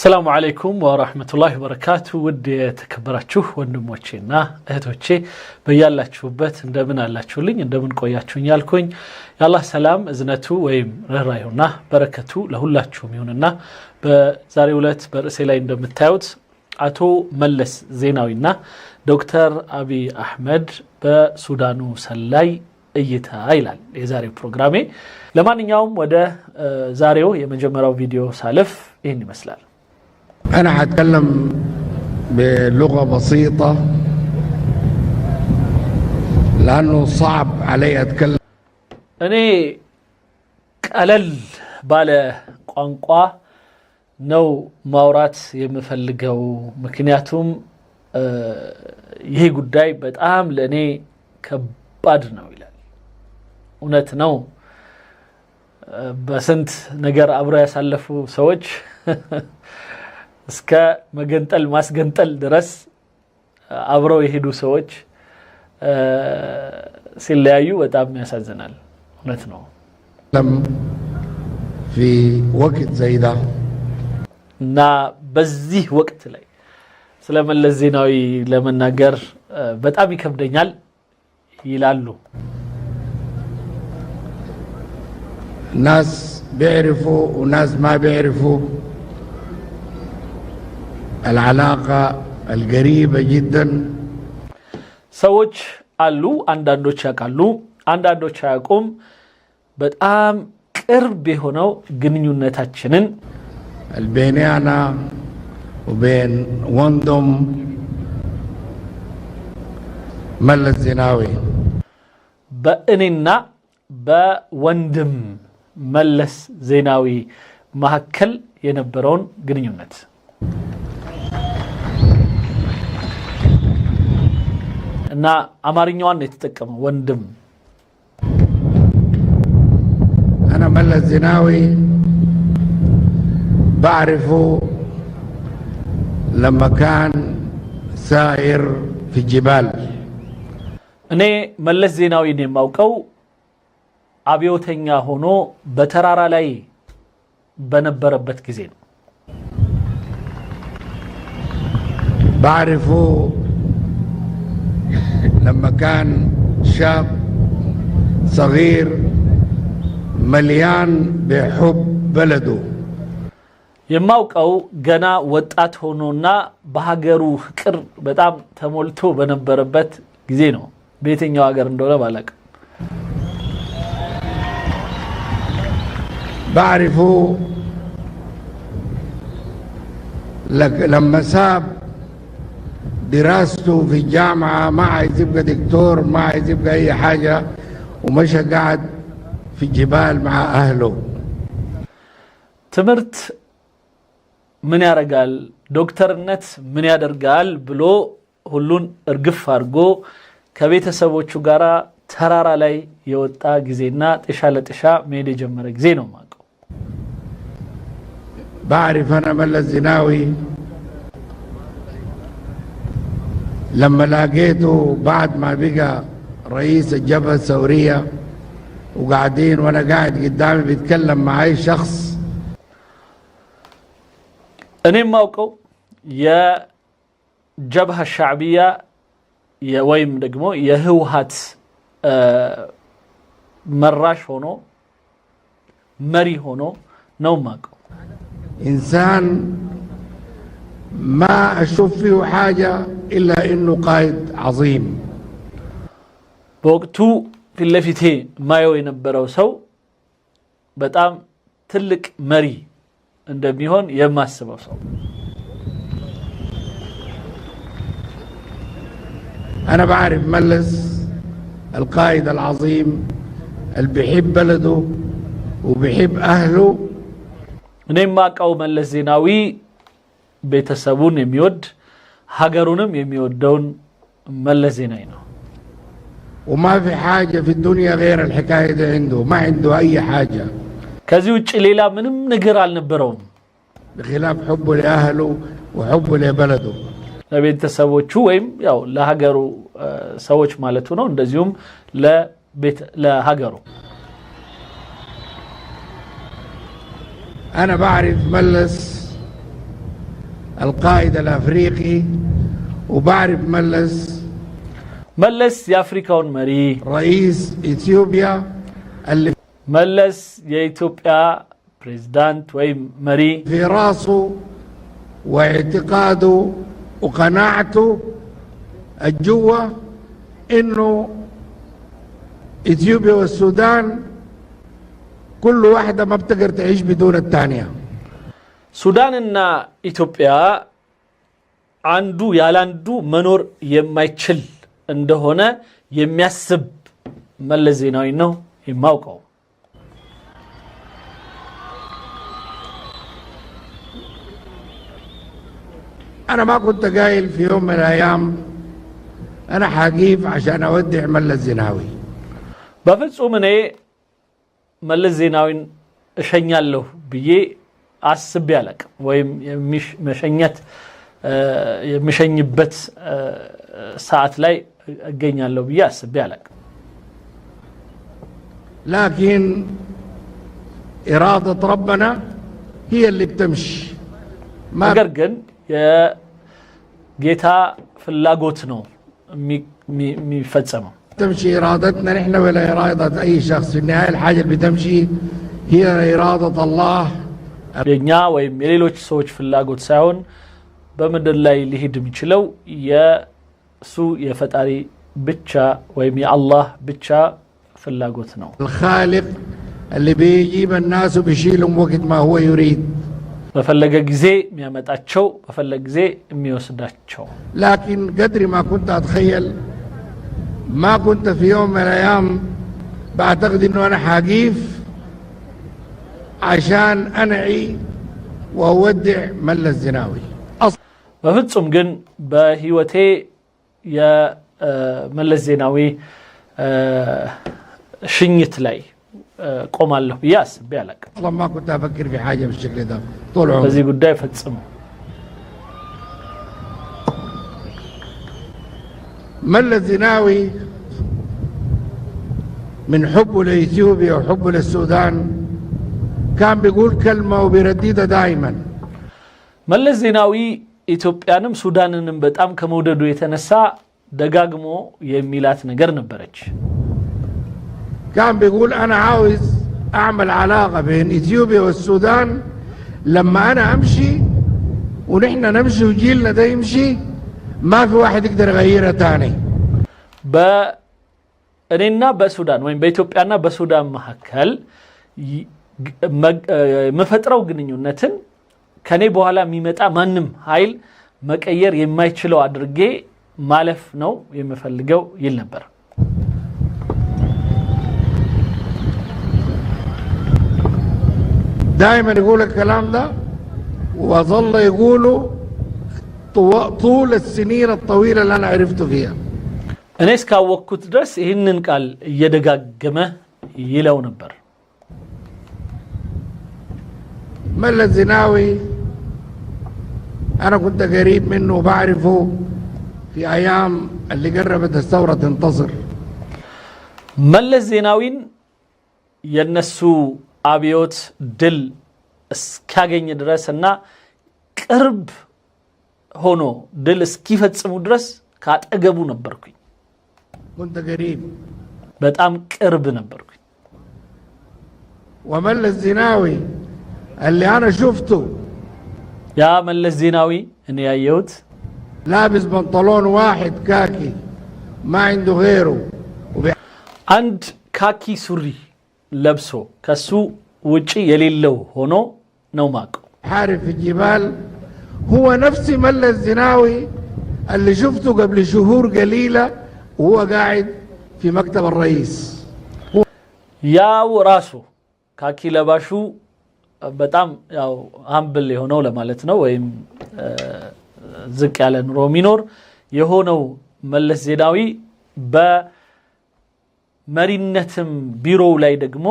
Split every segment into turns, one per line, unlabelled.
السلام عليكم ورحمة الله وبركاته ودي تكبراتشوه وندموچينا اهتوچي بيالاچوبت እንደምን አላችሁልኝ እንደምን ቆያችሁኝ ያልኩኝ ያላህ ሰላም እዝነቱ ወይም ረራዩና በረከቱ ለሁላችሁም ይሁንና በዛሬው ዕለት በርዕሴ ላይ እንደምታዩት አቶ መለስ ዜናዊና ዶክተር አብይ አህመድ በሱዳኑ ሰላይ እይታ ይላል የዛሬው ፕሮግራሜ ለማንኛውም ወደ ዛሬው የመጀመሪያው ቪዲዮ ሳልፍ ይሄን ይመስላል
أنا هتكلم بلغة بسيطة لأنه صعب علي أتكلم
أنا قلل بالا قنقوا نو ماورات يمفلقو مكنياتهم ይሄ ጉዳይ በጣም ለኔ ከባድ ነው ይላል እውነት ነው በስንት ነገር አብሮ ያሳለፉ ሰዎች እስከ መገንጠል ማስገንጠል ድረስ አብረው የሄዱ ሰዎች ሲለያዩ በጣም ያሳዝናል እውነት ነው
في وقت زي ده
እና በዚህ ወቅት ላይ ስለመለስ ዜናዊ ለመናገር በጣም ይከብደኛል ይላሉ
ناس بيعرفوا وناس ما بيعرفوا العلاقة القريبة جدا
ሰዎች አሉ አንዳንዶች ያውቃሉ አንዳንዶች አያውቁም በጣም ቅርብ የሆነው ግንኙነታችንን
البينيانا وبين وندم ملس زيناوي
በእኔና በወንድም መለስ ዜናዊ መሐከል የነበረውን ግንኙነት እና አማርኛውን የተጠቀመው ወንድም
أنا ملس زيناوي بعرفه لما كان سائر في الجبال
እኔ መለስ ዜናዊን የማውቀው አብዮተኛ ሆኖ በተራራ ላይ በነበረበት ጊዜ ነው
بعرفه لما كان شاب صغير مليان بحب بلده
የማውቀው ገና ወጣት ሆኖና በሀገሩ ፍቅር በጣም ተሞልቶ በነበረበት ጊዜ ነው በየትኛው ሀገር እንደሆነ ባላውቅም
بعرفه لما ساب دراسته في الجامعة ما عايز يبقى دكتور ما عايز يبقى أي حاجة ومشى قاعد في الجبال مع أهله
ትምህርት ምን ያደርጋል ዶክተርነት ምን ያደርጋል ብሎ ሁሉን እርግፍ አድርጎ ከቤተሰቦቹ ጋራ ተራራ ላይ የወጣ ጊዜና ጥሻ ለጥሻ መሄድ የጀመረ ጊዜ ነው ማቀው
بعرف أنا ملس زيناوي لما لقيته بعد ما بقى رئيس الجبهة الثورية وقاعدين وانا قاعد قدامي بيتكلم معي شخص
እኔም ማውቀው የጀብሃ ሻዕቢያ ወይም ደግሞ የህወሓት መራሽ ሆኖ መሪ ሆኖ ነው ማቀው
إنسان ما أشوف فيه حاجة إلا إنه قائد عظيم
በወቅቱ ፊት ለፊቴ ማየው የነበረው ሰው በጣም ትልቅ መሪ እንደሚሆን የማስበው ሰው
أنا بعرف ملس القائد العظيم اللي بيحب بلده وبيحب أهله
እኔም ማቀው መለስ ዜናዊ ቤተሰቡን የሚወድ ሀገሩንም የሚወደውን መለስ ዜናዊ ነው
وما في حاجة في الدنيا غير الحكاية دي ما عنده أي حاجة
ከዚህ ውጪ ሌላ ምንም ነገር አልነበረውም
بخلاف حبه لأهله وحبه لبلده
ለቤተሰቦቹ ወይም ያው ለሀገሩ ሰዎች ማለቱ ነው እንደዚሁም ለሀገሩ
أنا بعرف ملس القائد الأفريقي وبعرف
ملس يافريكاون مري
رئيس إثيوبيا اللي
ملس يإثيوبيا بريزيدنت وي مري
في راسه واعتقاده وقناعته الجوة إنه إثيوبيا والسودان كل واحدة ما بتقدر تعيش بدون الثانية.
سودان إن إثيوبيا عنده يالندو منور يمايتشل عنده هنا يميسب ملس زيناوي إنه يماوكو.
أنا ما كنت قايل في يوم من الأيام أنا حقيف عشان أودع ملس زيناوي.
بفصوم إني ملس زيناوي شنيالله بيجي عصب يالك ويم مش مشنيت مشنيبت ساعة لاي جينيالله بيجي عصب يالك.
لكن إرادة ربنا هي اللي بتمشي.
ما قرقن يا جيتا في اللاغوتنو مي فتسمه
تمشي إرادتنا نحن ولا إرادة أي شخص. في النهاية الحاجة اللي بتمشي هي إرادة الله.
የኛ ወይም የሌሎች ሰዎች ፍላጎት ሳይሆን በመድር ላይ ሊሄድ የሚችለው የሱ የፈጣሪ ብቻ ወይም የአላህ ብቻ ፍላጎት ነው።
الخالق اللي بيجيب الناس وبيشيلهم وقت ما هو يريد.
በፈለገ ጊዜ የሚያመጣቸው በፈለገ ጊዜ የሚወስዳቸው።
لكن قدر ما كنت أتخيل ما كنت في يوم من الأيام بعتقد إنه أنا حقيف عشان أنعي وأودع ملس زيناوي.
በፍጹም ግን በህይወቴ የመለስ ዜናዊ ሽኝት ላይ ቆማለሁ ብዬ አስቤ አላቅም።
والله ما كنت أفكر في حاجة بالشكل ده طول عمري.
በዚህ ጉዳይ ፈጽሞ
ملس زيناوي من حبه لإثيوبيا وحبه للسودان كان بيقول كلمة وبيرددها دائما.
ملس زيناوي ኢትዮጵያንም ሱዳንንም በጣም ከመውደዱ የተነሳ ደጋግሞ የሚላት ነገር ነበረች።
كان بيقول أنا عاوز أعمل علاقة بين إثيوبيا والسودان لما أنا أمشي ونحن نمشي وجيلنا ده يمشي ما في واحد يقدر يغيرها تاني. በእኔና በሱዳን ወይም በኢትዮጵያና በሱዳን መካከል መፈጥረው ግንኙነትን ከኔ በኋላ የሚመጣ ማንም ኃይል መቀየር የማይችለው አድርጌ ማለፍ ነው የምፈልገው ይል ነበር። دائما يقول الكلام ده وظل يقوله طول السنين الطويلة اللي أنا عرفته فيها.
እኔ እስካወቅኩት ድረስ ይህንን ቃል እየደጋገመ ይለው ነበር።
ملس زيناوي أنا كنت قريب منه وبعرفه في أيام اللي قربت الثورة تنتصر.
ملس زيناوين ينسو አብዮት ድል እስካገኘ ድረስና ቅርብ ሆኖ ድል እስኪፈጽሙ ድረስ ካጠገቡ ነበርኩኝ።
كنت قريب
በጣም ቅርብ ነበርኩኝ።
وملس زيناوي اللي أنا شفته
يا ملس زيناوي إني أيوت
لابس بنطلون واحد كاكي ما عنده غيره
عند كاكي سوري لبسه كسو وجي يليلو هونو نوماكو
حارب في الجبال. هو نفس ملس زيناوي اللي شفته قبل شهور قليلة وهو قاعد في مكتب الرئيس.
يا وراسو كاكي لباشو በጣም ያው አምብል የሆነው ለማለት ነው ወይም ዝቅ ያለ ኑሮ ሚኖር የሆነው መለስ ዜናዊ በመሪነትም ቢሮው ላይ ደግሞ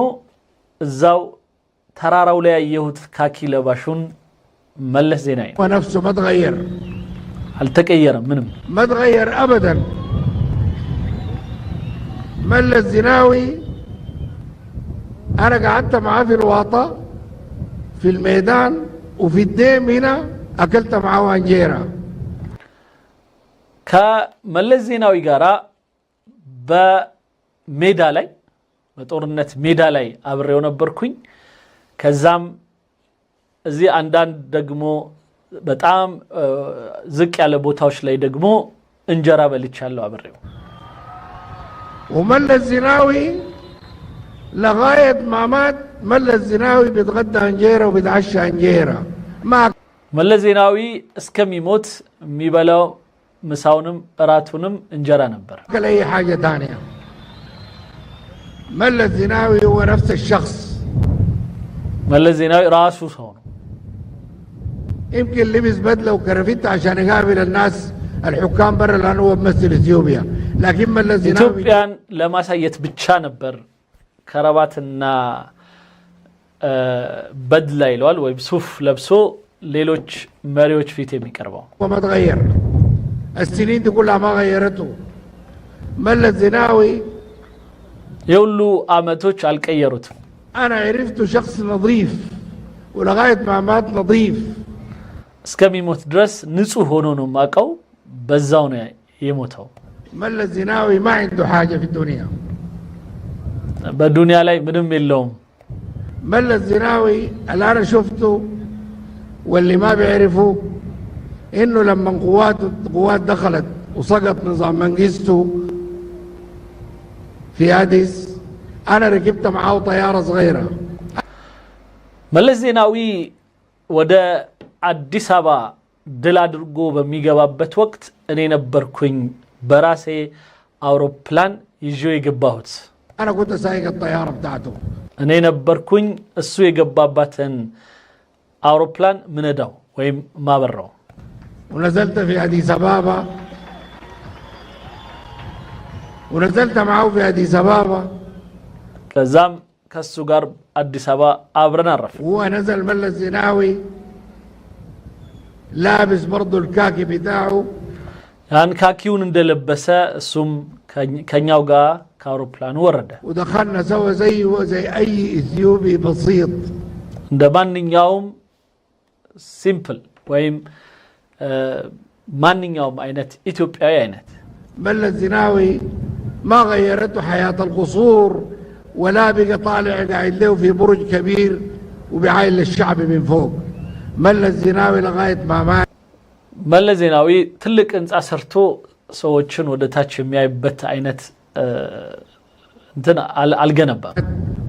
እዛው ተራራው ላይ ያየሁት ካኪ ለባሹን መለስ ዜናዊ
ونفسه ما تغير
አልተቀየረም ምንም
ما تغير ابدا. ملس زيناوي انا قعدت معاه في الواطة في الميدان وفي الديم هنا أكلت معه أنجيرة.
ከመለስ ዜናዊ ጋራ በሜዳ ላይ በጦርነት ሜዳ ላይ አብሬው ነበርኩኝ። ከዛም እዚህ አንዳንድ ደግሞ በጣም ዝቅ ያለ ቦታዎች ላይ ደግሞ እንጀራ በልቻለሁ አብሬው።
وملس زناوي لغاية ما مات ملس زناوي بيتغدى انجيرة وبيتعشى انجيرة. ما
መለስ ዜናዊ እስከሚሞት የሚበላው ምሳውንም እራቱንም እንጀራ ነበር።
أكل أي حاجة ثانية. ملس زناوي هو نفس الشخص.
መለስ ዜናዊ ራሱ ሰው ነው።
يمكن لبس بدلة وكرافته عشان يقابل الناس الحكام برا لأنه هو ممثل إثيوبيا. لكن ملس زناوي
ኢትዮጵያን ለማሳየት ብቻ ነበር ከረባትና በድላ ይለዋል ወይም ሱፍ ለብሶ ሌሎች መሪዎች ፊት የሚቀርበው።
وما تغير. السنين دي كلها ما غيرته. ملس زناوي
የሁሉ አመቶች አልቀየሩትም።
أنا عرفته شخص نظيف ولغاية ما مات نظيف.
እስከሚሞት ድረስ ንጹህ ሆኖ ነው ማቀው። በዛው ነው የሞተው።
ملس زناوي ما عنده حاجة في الدنيا.
በዱንያ ላይ ምንም የለውም።
ملس زناوي اللي أنا شفته واللي ما بيعرفوا إنه لما قوات دخلت وسقط نظام منجستو في أديس أنا ركبت معاه طيارة صغيرة.
መለስ ዜናዊ ወደ አዲስ አበባ ድል አድርጎ በሚገባበት ወቅት እኔ ነበርኩኝ በራሴ አውሮፕላን ይዤው የገባሁት።
أنا كنت سايق الطيارة بتاعته.
እኔ ነበርኩኝ እሱ የገባባትን አውሮፕላን ምነዳው ወይም ማበራው።
ونزلت في أديس أبابا ونزلت معه في أديس أبابا.
ከዛም ከሱ ጋር አዲስ አበባ አብረን አረፍ።
هو نزل ملس زناوي لابس برضو الكاكي بتاعه.
ያን ካኪውን እንደለበሰ እሱም ከኛው ጋር ከአውሮፕላኑ ወረደ።
ودخلنا سوا زيه زي أي إثيوبي بسيط.
እንደ ማንኛውም ሲምፕል ወይም ማንኛውም አይነት ኢትዮጵያዊ አይነት።
ملس زناوي ما غيرته حياة القصور ولا بقى طالع قاعد له في برج كبير وبيعاين للشعب من فوق. ملس زناوي لغاية ما مات.
መለስ ዜናዊ ትልቅ ህንጻ ሰርቶ ሰዎችን ወደ ታች የሚያይበት አይነት እንትን አልገነባም።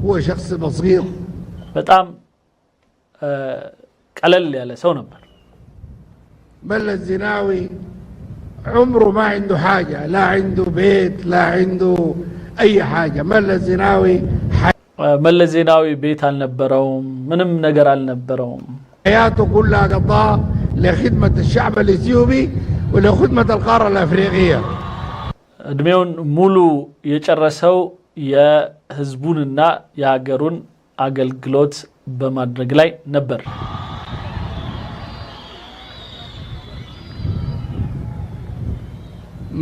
هو شخص بسيط.
በጣም ቀለል ያለ ሰው ነበር።
ملس زناوي عمره ما عنده حاجة، لا عنده بيت لا عنده أي حاجة. ملس زناوي
መለስ ዜናዊ ቤት አልነበረውም፣ ምንም ነገር አልነበረውም።
حياته كلها قضاها لخدمة الشعب الإثيوبي ولخدمة القارة الأفريقية.
እድሜውን ሙሉ የጨረሰው የህዝቡንና የሀገሩን አገልግሎት በማድረግ ላይ ነበር።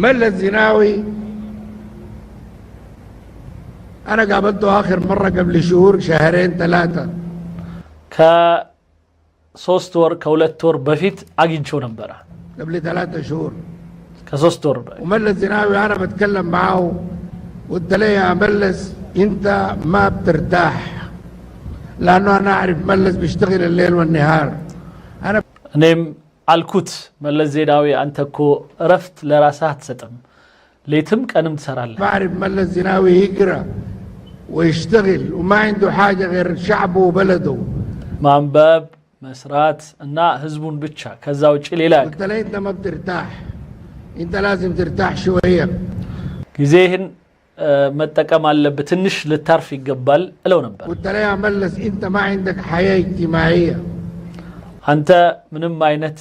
ملس زناوي أنا قابلته آخر مرة قبل شهور شهرين ثلاثة.
ከ3 ወር ከ2 ወር በፊት አግኝቼው ነበር።
قبل 3 شهور.
ከ3 ወር
وملس زناوي أنا بتكلم معه قلت له يا ملس أنت ما بترتاح لأنه أنا أعرف ملس بيشتغل الليل والنهار.
እኔም አልኩት መለስ ዜናዊ አንተ እኮ እረፍት ለራስህ አትሰጥም፣ ሌትም ቀንም ትሰራለህ።
بعرف ملس زناوي يقرأ ويشتغل وما عنده حاجة غير شعبه وبلده.
ማንበብ መስራት እና ህዝቡን ብቻ ከዛ ውጪ ሌላ
قلت له أنت ما بترتاح، أنت لازم ترتاح شوية.
ጊዜህን መጠቀም አለብህ፣ ትንሽ ልታርፍ ይገባል እለው ነበር።
قلت له يا ملس أنت ما عندك حياة اجتماعية.
አንተ ምንም አይነት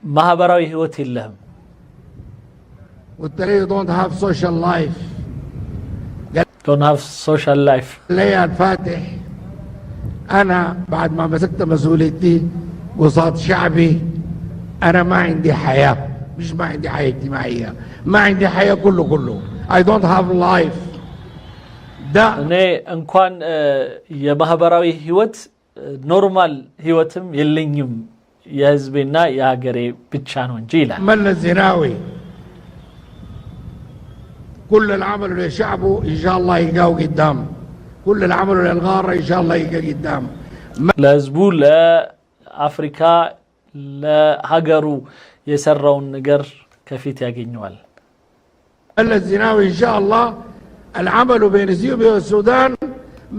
የማህበራዊ ህይወት የለህም።
قلت له you don't have social life.
don't have social life.
قال لي يا فاتح أنا بعد ما مسكت مسؤوليتي قصاد شعبي أنا ما عندي حياة، مش ما عندي حياة اجتماعية، ما عندي حياة كله. I don't have life. ده
እኔ እንኳን የማህበራዊ ህይወት ኖርማል ህይወትም የለኝም የህዝቤና የሀገሬ ብቻ ነው እንጂ ይላል።
ملا الزناوي كل العمل لشعبه ان شاء الله يلقاه قدام كل العمل للغاره ان شاء الله يلقاه قدام
ለህዝቡ ለአፍሪካ ለሀገሩ የሰራውን ነገር ከፊት ያገኘዋል።
ملا الزناوي ان شاء الله العمل بين اثيوبيا والسودان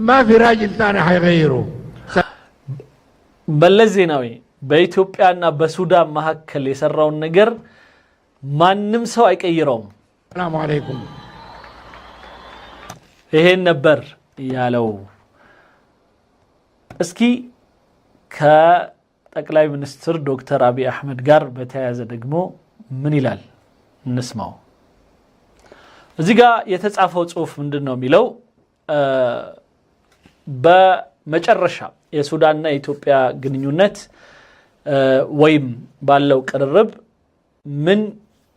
ما في راجل ثاني حيغيره.
መለስ ዜናዊ በኢትዮጵያና በሱዳን መካከል የሰራውን ነገር ማንም ሰው አይቀይረውም።
ሰላም አለይኩም
ይሄን ነበር ያለው። እስኪ ከጠቅላይ ሚኒስትር ዶክተር አብይ አህመድ ጋር በተያያዘ ደግሞ ምን ይላል እንስማው። እዚህ ጋር የተጻፈው ጽሁፍ ምንድነው የሚለው? በመጨረሻ የሱዳንና የኢትዮጵያ ግንኙነት ወይም ባለው ቅርርብ ምን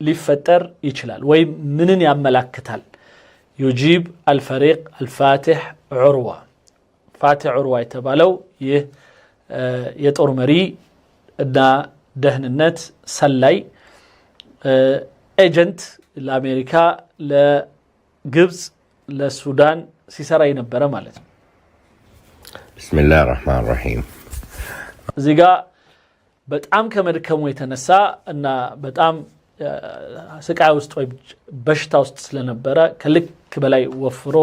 ሊፈጠር ይችላል ወይም ምንን ያመላክታል? يجيب الفريق الفاتح عروة ፋቲሕ ዑርዋ የተባለው ይህ የጦር መሪ እና ደህንነት ሰላይ ኤጀንት ለአሜሪካ ለግብጽ ለሱዳን ሲሰራ የነበረ ማለት ነው።
بسم الله الرحمن الرحيم
እዚህ ጋር በጣም ከመድከሙ የተነሳ እና በጣም ስቃይ ውስጥ ወይ በሽታ ውስጥ ስለነበረ ከልክ በላይ ወፍሮ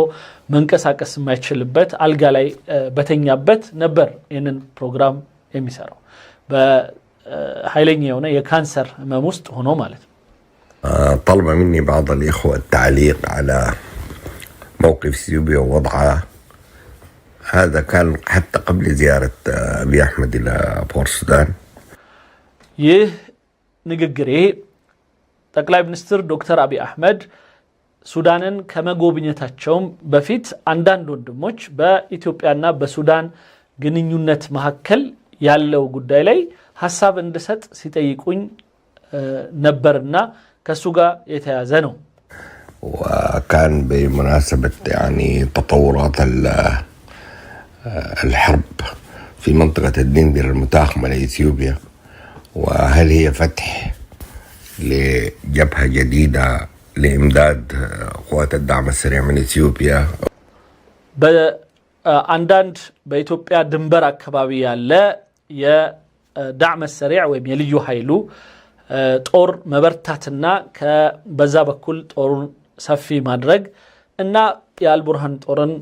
መንቀሳቀስ የማይችልበት አልጋ ላይ በተኛበት ነበር ይህንን ፕሮግራም የሚሰራው በኃይለኛ የሆነ የካንሰር ህመም ውስጥ ሆኖ ማለት ነው።
طلب مني بعض الإخوة التعليق على موقف اثيوبيا ووضعها. هذا كان حتى قبل زيارة أبي أحمد إلى بور السودان.
ይህ ንግግሬ ጠቅላይ ሚኒስትር ዶክተር አብይ አህመድ ሱዳንን ከመጎብኘታቸውም በፊት አንዳንድ ወንድሞች በኢትዮጵያና በሱዳን ግንኙነት መካከል ያለው ጉዳይ ላይ ሐሳብ እንድሰጥ ሲጠይቁኝ ነበርና ከሱ ጋር የተያዘ ነው።
وكان بمناسبة يعني تطورات الحرب في منطقة الدندر المتاخمة لإثيوبيا وهل هي فتح لجبهة جديدة لإمداد قوات الدعم السريع من إثيوبيا.
በአንዳንድ በኢትዮጵያ ድንበር አካባቢ ያለ የዳዕም ሰሪዕ ወይም የልዩ ኃይሉ ጦር መበርታትና በዛ በኩል ጦሩን ሰፊ ማድረግ እና የአልቡርሃን ጦርን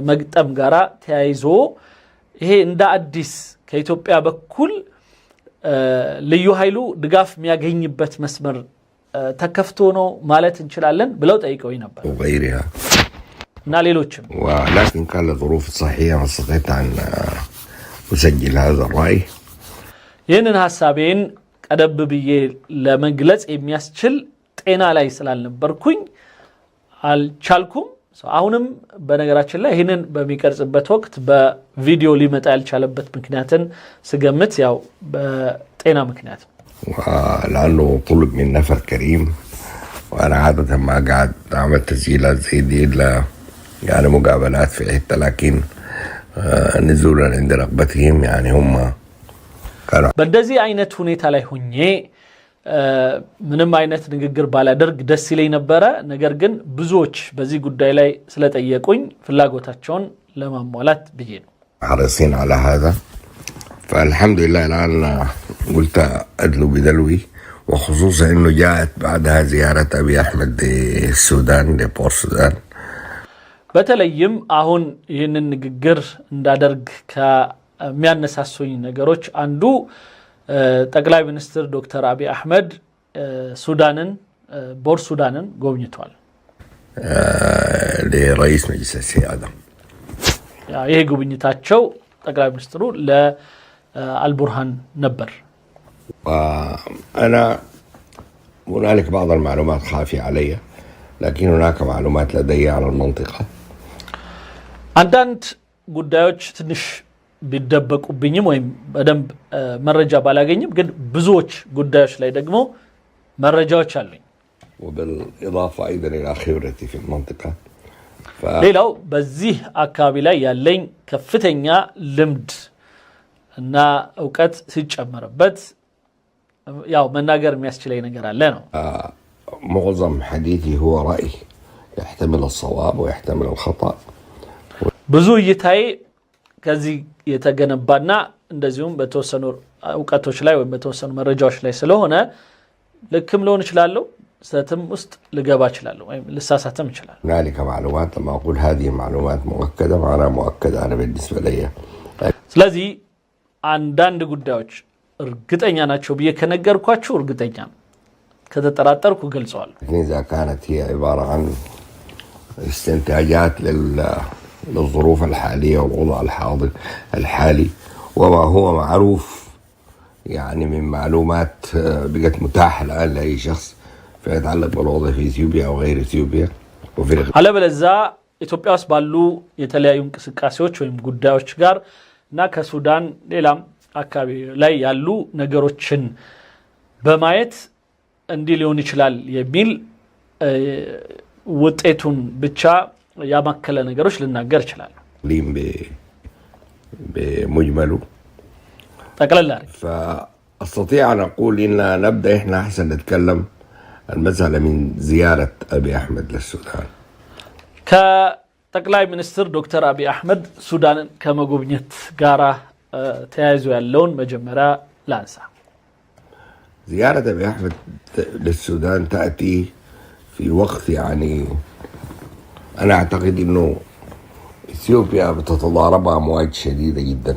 መግጠም ጋራ ተያይዞ ይሄ እንደ አዲስ ከኢትዮጵያ በኩል ልዩ ኃይሉ ድጋፍ የሚያገኝበት መስመር ተከፍቶ ነው ማለት እንችላለን ብለው ጠይቀውኝ ነበር
وغيرها
እና ሌሎችም
ولكن كان لظروف صحية ما استطعت أن أسجل هذا الرأي.
ይህንን ሐሳቤን ቀደብ ብዬ ለመግለጽ የሚያስችል ጤና ላይ ስላልነበርኩኝ አልቻልኩም። አሁንም በነገራችን ላይ ይህንን በሚቀርጽበት ወቅት በቪዲዮ ሊመጣ ያልቻለበት ምክንያትን ስገምት ያው በጤና ምክንያት
لأنه طلب من نفر كريم وأنا عادة ما قاعد أعمل تسجيلات زي دي إلا يعني مقابلات في حتة لكن نزولا عند رغبتهم يعني هم كانوا
በእንደዚህ አይነት ሁኔታ ላይ ሆኜ ምንም አይነት ንግግር ባላደርግ ደስ ይለኝ ነበረ። ነገር ግን ብዙዎች በዚህ ጉዳይ ላይ ስለጠየቁኝ ፍላጎታቸውን ለማሟላት ብዬ ነው።
حريصين على هذا فالحمد لله الآن قلت أدلو بدلوي وخصوصا إنه جاءت بعدها زيارة أبي أحمد للسودان لبور السودان.
በተለይም አሁን ይህንን ንግግር እንዳደርግ ከሚያነሳሱኝ ነገሮች አንዱ ጠቅላይ ሚኒስትር ዶክተር አብይ አህመድ ሱዳንን ቦር ሱዳንን ጎብኝቷል።
لرئيس مجلس السيادة
ይሄ ጉብኝታቸው ጠቅላይ ሚኒስትሩ ለአልቡርሃን ነበር።
وأنا هنالك بعض المعلومات خافية علي لكن هناك معلومات لدي على المنطقة.
አንዳንድ ጉዳዮች ትንሽ ቢደበቁብኝም ወይም በደንብ መረጃ ባላገኝም ግን ብዙዎች ጉዳዮች ላይ ደግሞ መረጃዎች አሉኝ።
وبالإضافة أيضا إلى خبرتي في المنطقة.
ሌላው በዚህ አካባቢ ላይ ያለኝ ከፍተኛ ልምድ እና እውቀት ሲጨመርበት ያው መናገር የሚያስችለኝ ነገር አለ ነው
معظم حديثي هو رأي يحتمل الصواب ويحتمل الخطأ
ብዙ እይታዬ ከዚህ የተገነባና እንደዚሁም በተወሰኑ እውቀቶች ላይ ወይም በተወሰኑ መረጃዎች ላይ ስለሆነ ልክም ሊሆን ይችላል ستم است لجابات شلالو لسه ستم شلال.
هنالك معلومات لما أقول هذه معلومات مؤكدة معناها مؤكدة أنا بالنسبة لي.
لذي عندنا قدوش رجتني أنا شو بيه كنجار كواتشو رجتني كذا تراتر كوجل سؤال.
إذا كانت هي عبارة عن استنتاجات للظروف الحالية والوضع الحالي وما هو معروف يعني من معلومات بقت متاحة الآن لأي شخص فيتعلق بالوضع في إثيوبيا أو غير إثيوبيا
على بلزا إثيوبيا أصبحوا يتلاقون كسكاسيوش ويم قداوش جار ناك السودان ليلام أكابي لا يالو نجاروتشن بمايت عندي ليوني شلال يبيل وتأتون بتشا يا مكلا نجاروش للنجار شلال
لين بمجمله
تقلل
فأستطيع أن أقول إن نبدأ إحنا أحسن نتكلم المسألة من زيارة أبي أحمد للسودان.
كتقلعي منستر دكتور أبي أحمد سودان كما قبنيت قارة تيازو اللون مجمرة لانسا.
زيارة أبي أحمد للسودان تأتي في وقت يعني أنا أعتقد إنه إثيوبيا بتتضاربها أمواج شديدة جدا.